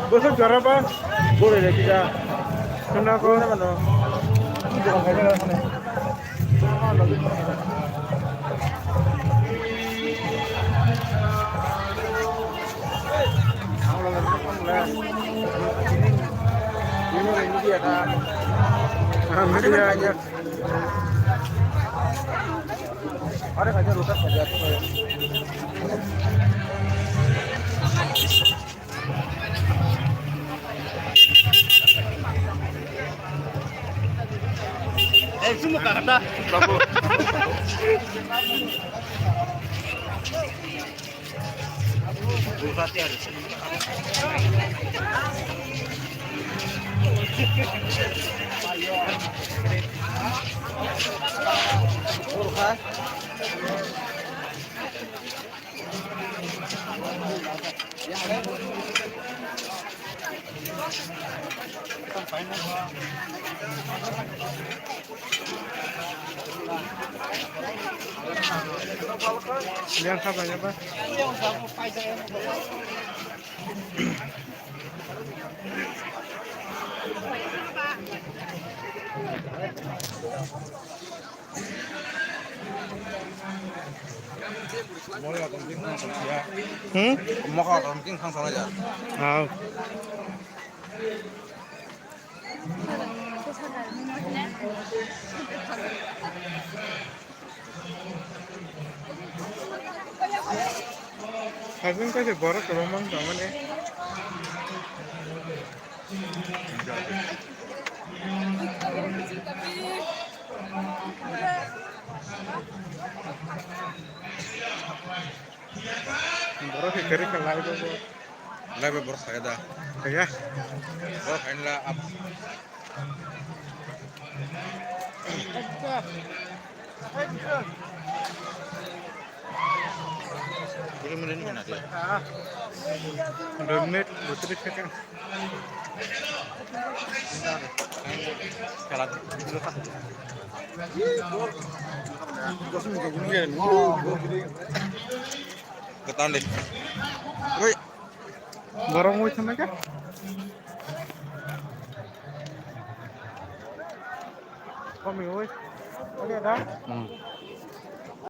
Bosok juara apa? Boleh deh kita. Kenapa? Jangan kayaknya sana. Ini dia kan. Ini dia aja. Ada aja luka saja tuh. Semua kata. Hati harus. Lihat kabarnya Pak. Mau kalau mungkin langsung aja. 아직까지 뭐라 그런만 남았네. 뭐라 그렇게 라이브 뭐라 가야다. 그래? 뭐라 가야라 앞. Ini mana dia? 2 menit, 30 second. Kalah dulu Pak. Ketan deh. Woi. Barang mau sana kan? Kami woi. Oke dah.